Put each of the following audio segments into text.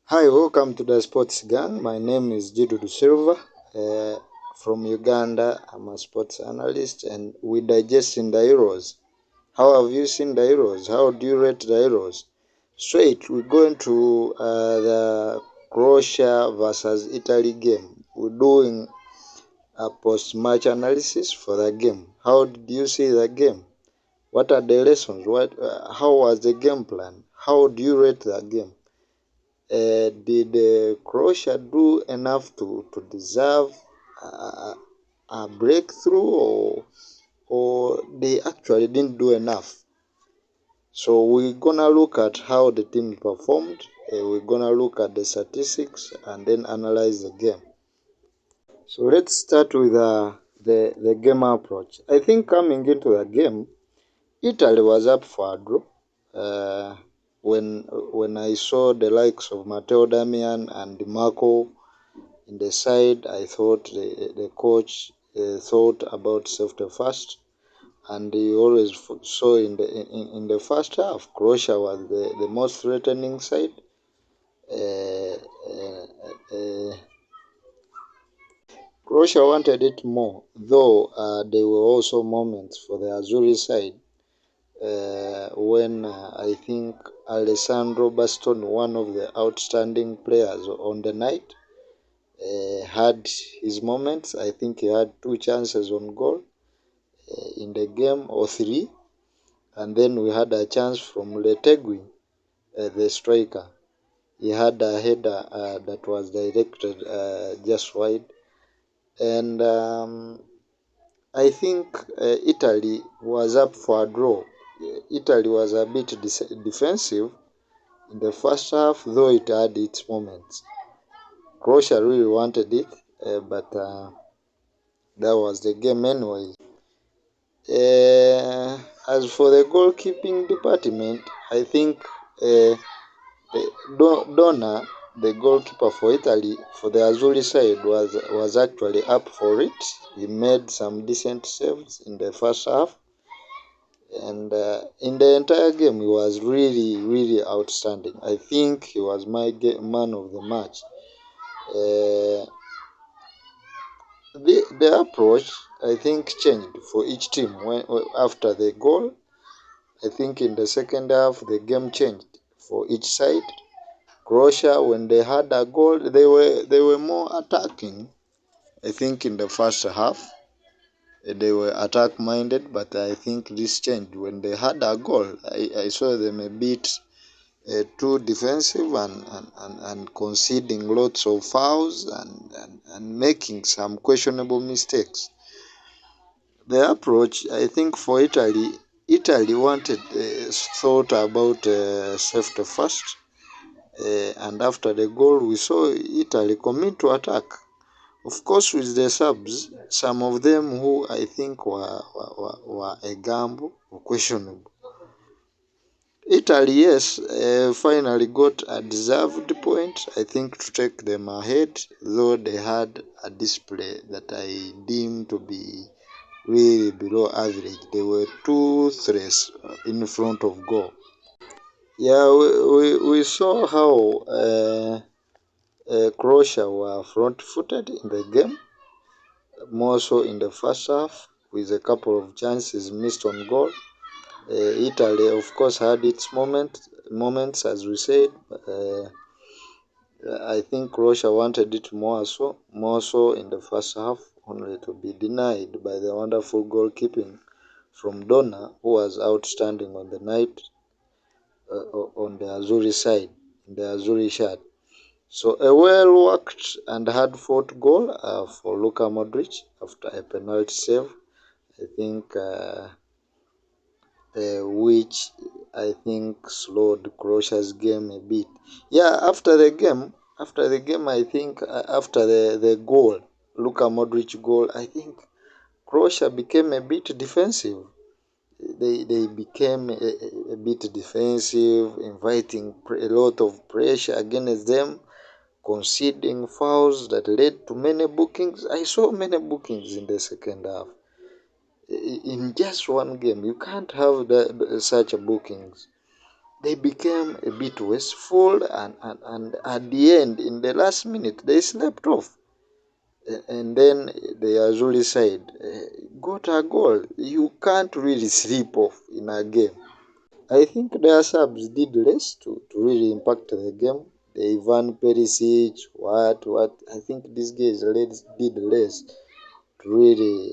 Hi, welcome to the Sports Gang. My name is Silva from Uganda. I'm a sports analyst and we digest in the Euros. How have you seen the Euros? How do you rate the Euros? Straight, we're going to the Croatia versus Italy game. We're doing a post-match analysis for the game. How did you see the game? What are the lessons? How was the game plan? How do you rate the game? Did Croatia do enough to deserve a breakthrough, or they actually didn't do enough? So we're gonna look at how the team performed. We're gonna look at the statistics and then analyze the game. So let's start with the game approach. I think coming into the game, Italy was up for a draw. Uh, when I saw the likes of Matteo Damian and Marco in the side, I thought the coach thought about safety first, and he always saw in the first half, Croatia was the most threatening side. Uh, uh, uh, Croatia wanted it more, though there were also moments for the Azzurri side when I think Alessandro Bastoni, one of the outstanding players on the night, had his moments. I think he had two chances on goal in the game, or three, and then we had a chance from Letegui, the striker. He had a header that was directed just wide, and I think Italy was up for a draw. Italy was a bit defensive in the first half, though it had its moments. Croatia really wanted it, but that was the game anyway. As for the goalkeeping department, I think Donna, the goalkeeper for Italy, for the Azzurri side, was actually up for it. He made some decent saves in the first half, and in the entire game, he was really outstanding. I think he was my man of the match. Uh, the approach, I think, changed for each team after the goal. I think in the second half the game changed for each side. Croatia, when they had a goal, they were more attacking. I think in the first half they were attack minded, but I think this changed when they had a goal. I saw them a bit too defensive and conceding lots of fouls and making some questionable mistakes. The approach, I think, for Italy wanted thought about safety first, and after the goal, we saw Italy commit to attack. Of course, with the subs, some of them who I think were a gamble or questionable. Italy, yes, finally got a deserved point, I think, to take them ahead, though they had a display that I deem to be really below average. They were two threats in front of goal. Yeah, we saw how Croatia were front-footed in the game, more so in the first half, with a couple of chances missed on goal. Italy, of course, had its moments, as we said. I think Croatia wanted it more so in the first half, only to be denied by the wonderful goalkeeping from Donna, who was outstanding on the night on the Azzurri side, in the Azzurri shirt. So a well-worked and hard-fought goal for Luka Modric after a penalty save, I think, which I think slowed Croatia's game a bit. Yeah, after the game, I think after the goal, Luka Modric goal, I think Croatia became a bit defensive. They became a bit defensive, inviting a lot of pressure against them, conceding fouls that led to many bookings. I saw many bookings in the second half. In just one game, you can't have such bookings. they became a bit wasteful, and at the end, in the last minute, they slept off. And then the Azuri side got a goal. You can't really sleep off in a game. I think their subs did less to really impact the game. The Ivan Perisic, what? I think these guys did less to really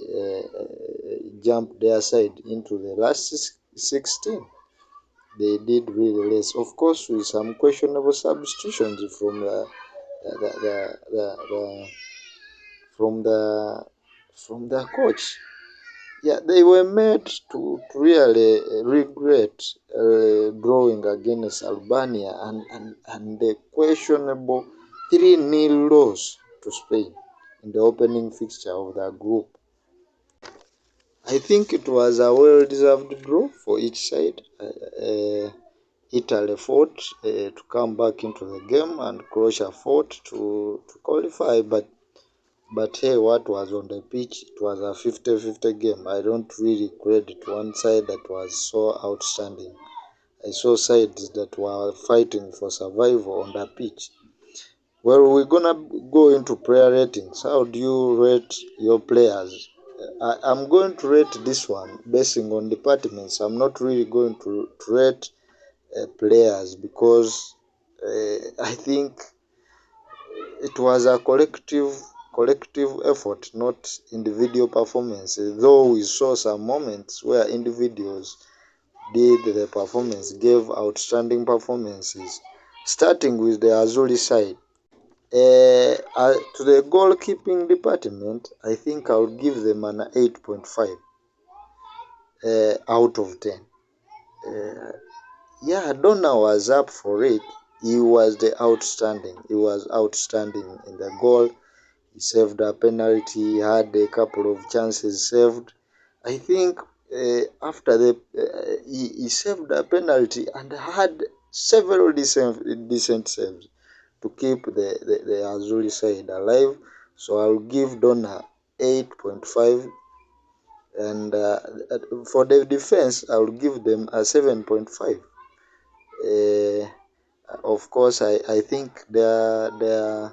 jump their side into the last 16. They did really less. Of course, with some questionable substitutions the, the, the, the from the coach. Yeah, they were made to really regret drawing against Albania and the questionable 3-0 loss to Spain in the opening fixture of the group. I think it was a well-deserved draw for each side. Italy fought to come back into the game, and Croatia fought to qualify, but hey, what was on the pitch, it was a 50-50 game. I don't really credit one side that was so outstanding. I saw sides that were fighting for survival on the pitch. Well, we're gonna go into player ratings. How do you rate your players? I'm going to rate this one basing on departments. I'm not really going to rate players because I think it was a collective effort, not individual performances. Though we saw some moments where individuals did the performance, gave outstanding performances. Starting with the Azuri side, to the goalkeeping department, I think I would give them an 8.5 out of 10. Yeah, Donna was up for it. He was outstanding. He was outstanding in the goal. He saved a penalty. He had a couple of chances saved. I think after he saved a penalty and had several decent saves to keep the Azuri side alive. So I'll give Donna 8.5, and for the defense I'll give them a 7.5. Of course, I think their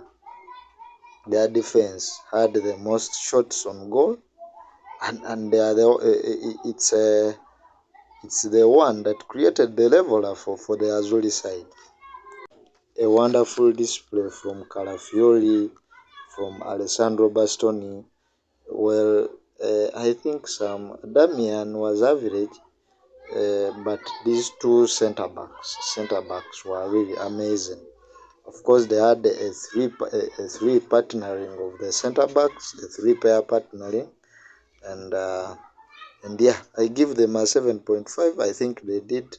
defense had the most shots on goal, and they are it's the one that created the leveler for the Azuri side. A wonderful display from Calafiori, from Alessandro Bastoni. Well, I think some Damian was average, but these two center backs were really amazing. Of course, they had a three partnering of the center backs, a 3-pair partnering, and yeah, I give them a 7.5. I think they did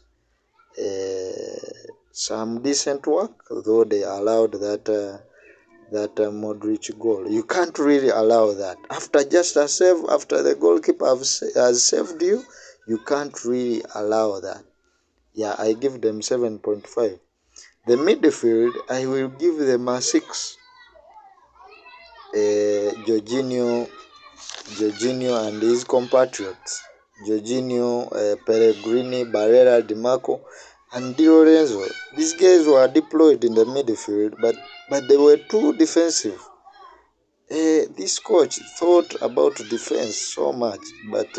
some decent work, though they allowed that Modric goal. You can't really allow that after just a save, after the goalkeeper has saved you. You can't really allow that. Yeah, I give them 7.5. The midfield, I will give them a 6. Jorginho and his compatriots, Jorginho, Pellegrini, Barrera, Di Marco, and Di Lorenzo. These guys were deployed in the midfield, but they were too defensive. This coach thought about defense so much, but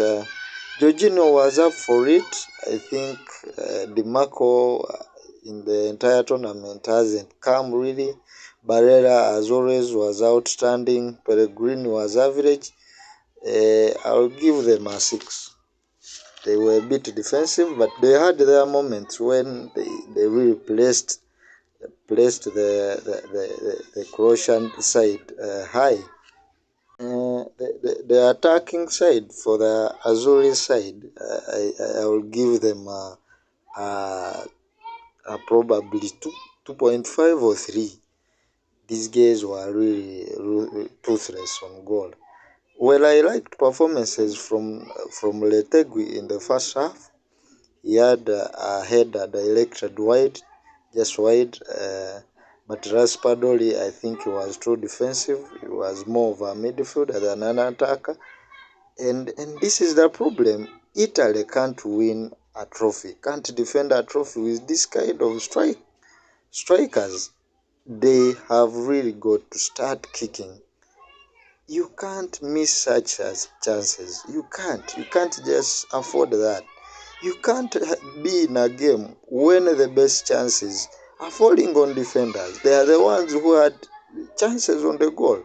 Jorginho was up for it. I think Di Marco in the entire tournament hasn't come really. Barrera, as always, was outstanding. Pellegrini was average. I'll give them a 6. They were a bit defensive, but they had their moments when they really placed the Croatian side high. The attacking side for the Azuri side, I will give them a probably 2.5 or 3. These guys were really toothless on goal. Well, I liked performances from Letegui in the first half. He had a header directed wide, just wide. But Raspadori, I think he was too defensive. He was more of a midfielder than an attacker. And this is the problem. Italy can't win a trophy. Can't defend a trophy with this kind of strikers. They have really got to start kicking. You can't miss such as chances. You can't just afford that. You can't be in a game when the best chances are falling on defenders. They are the ones who had chances on the goal.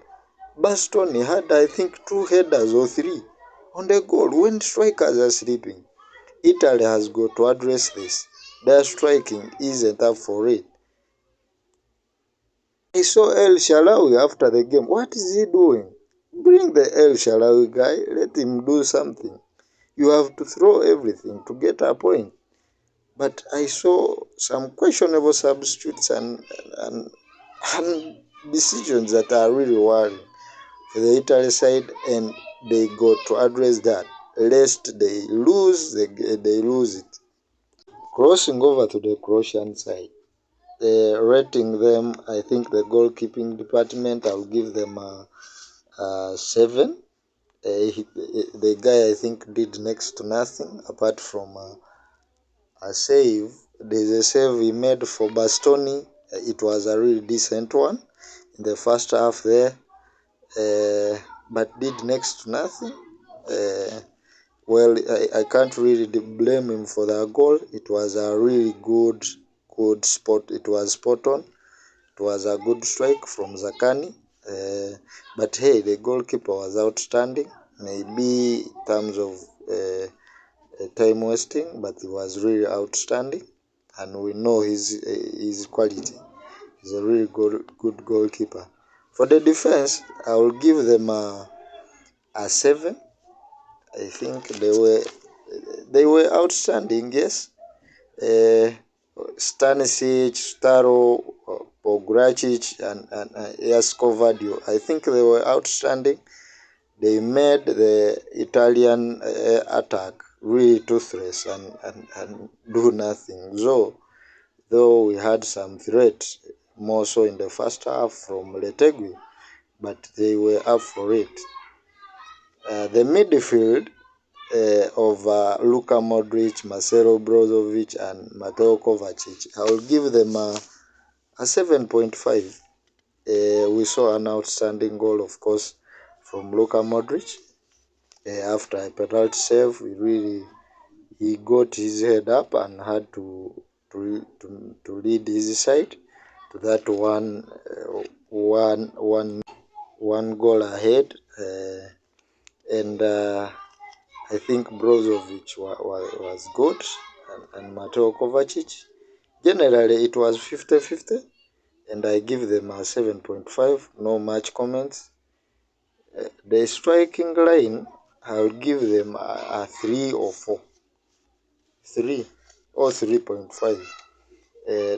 Bastoni had, I think, 2 headers or 3 on the goal when strikers are sleeping. Italy has got to address this. Their striking isn't up for it. I saw El Shaarawy after the game. What is he doing? Bring the El Shaarawy guy. Let him do something. You have to throw everything to get a point. But I saw some questionable substitutes and decisions that are really worrying for the Italy side, and they got to address that. Lest they lose it. Crossing over to the Croatian side, rating them, I think the goalkeeping department, I'll give them a 7. The guy, I think, did next to nothing apart from a save. There's a save he made for Bastoni. It was a really decent one in the first half there, but did next to nothing. Well, I can't really blame him for that goal. It was a really good spot. It was spot on. It was a good strike from Zakani. But hey, the goalkeeper was outstanding. Maybe in terms of time wasting, but he was really outstanding. And we know his quality. He's a really good goalkeeper. For the defense, I will give them a 7. I think they were outstanding, yes. Stanisic, Staro, Pogracic, and Yaskovadio. I think they were outstanding. They made the Italian attack really toothless and do nothing. So, though we had some threats, more so in the first half from Letegui, but they were up for it. The midfield of Luka Modric, Marcelo Brozovic, and Mateo Kovacic, I will give them a 7.5. We saw an outstanding goal, of course, from Luka Modric. After a penalty save, he got his head up and had to lead his side to that one goal ahead, and I think Brozovic was good, and Mateo Kovacic. Generally, it was 50-50, and I give them a 7.5. No much comments. The striking line, I'll give them a 3 or 4. 3 or 3.5.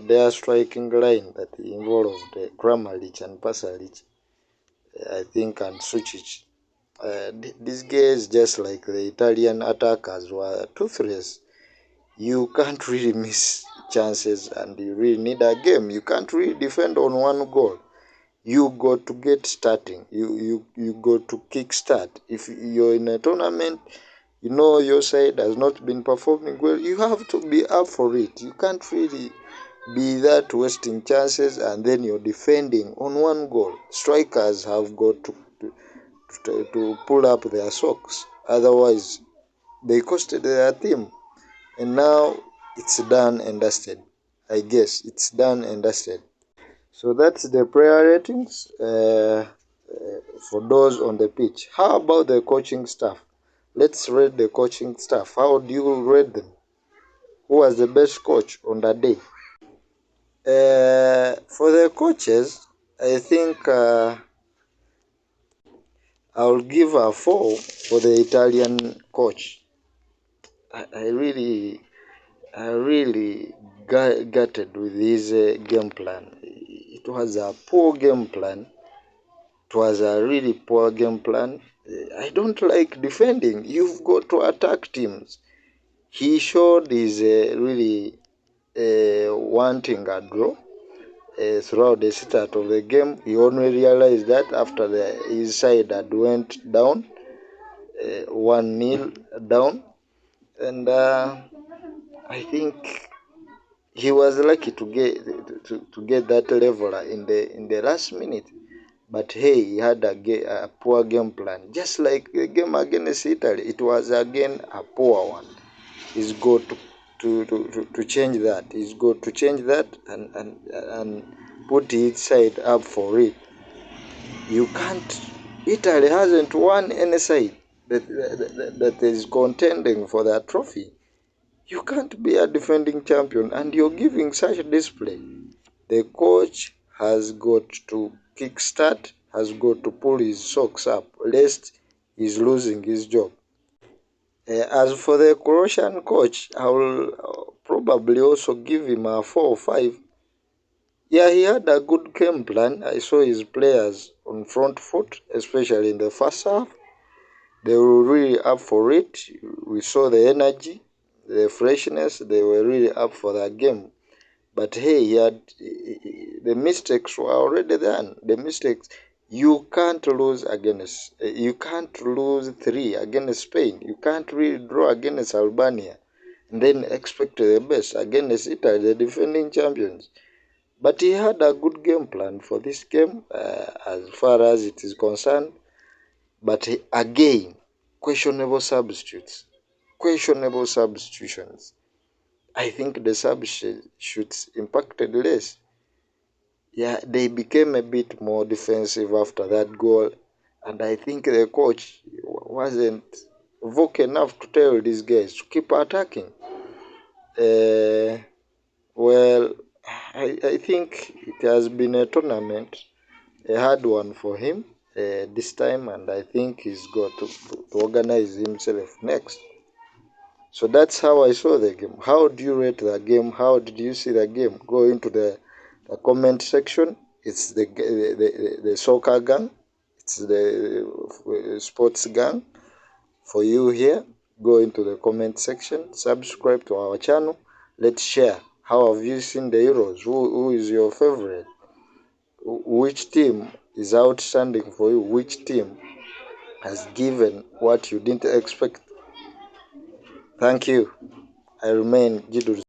Their striking line that involved Kramaric and Pasalic, I think, and Sucic. These guys, just like the Italian attackers, were toothless. You can't really miss chances, and you really need a game. You can't really defend on one goal. You got to get starting. You got to kick start. If you're in a tournament, you know your side has not been performing well, you have to be up for it. You can't really be that wasting chances and then you're defending on one goal. Strikers have got to pull up their socks. Otherwise, they costed their team. And now it's done and dusted. I guess it's done and dusted. So that's the player ratings for those on the pitch. How about the coaching staff? Let's rate the coaching staff. How do you rate them? Who was the best coach on that day? For the coaches, I think I'll give a 4 for the Italian coach. I really gutted with his game plan. It was a poor game plan. It was a really poor game plan. I don't like defending. You've got to attack teams. He showed his really wanting a draw throughout the start of the game. He only realized that after his side had went down, 1-0 down. And I think he was lucky to get that level in the last minute. But hey, he had a poor game plan. Just like the game against Italy, it was again a poor one. He's got to change that. He's got to change that and put his side up for it. You can't. Italy hasn't won any side that is contending for that trophy. You can't be a defending champion and you're giving such a display. The coach has got to kickstart, has got to pull his socks up, lest he's losing his job. As for the Croatian coach, I will probably also give him a 4 or 5. Yeah, he had a good game plan. I saw his players on front foot, especially in the first half. They were really up for it. We saw the energy, the freshness. They were really up for that game. But hey, the mistakes were already done. The mistakes, you can't lose against, you can't lose 3 against Spain. You can't really draw against Albania and then expect the best against Italy, the defending champions. But he had a good game plan for this game as far as it is concerned. But again, questionable substitutes, questionable substitutions. I think the substitutes impacted less. Yeah, they became a bit more defensive after that goal. And I think the coach wasn't vocal enough to tell these guys to keep attacking. Uh, well, I think it has been a tournament, a hard one for him this time, and I think he's got to organize himself next. So that's how I saw the game. How do you rate the game? How did you see the game? Go into the comment section. It's the soccer gang. It's the sports gang for you here. Go into the comment section. Subscribe to our channel. Let's share. How have you seen the Euros? Who is your favorite? Which team is outstanding for you? Which team has given what you didn't expect? Thank you. I remain Jidu.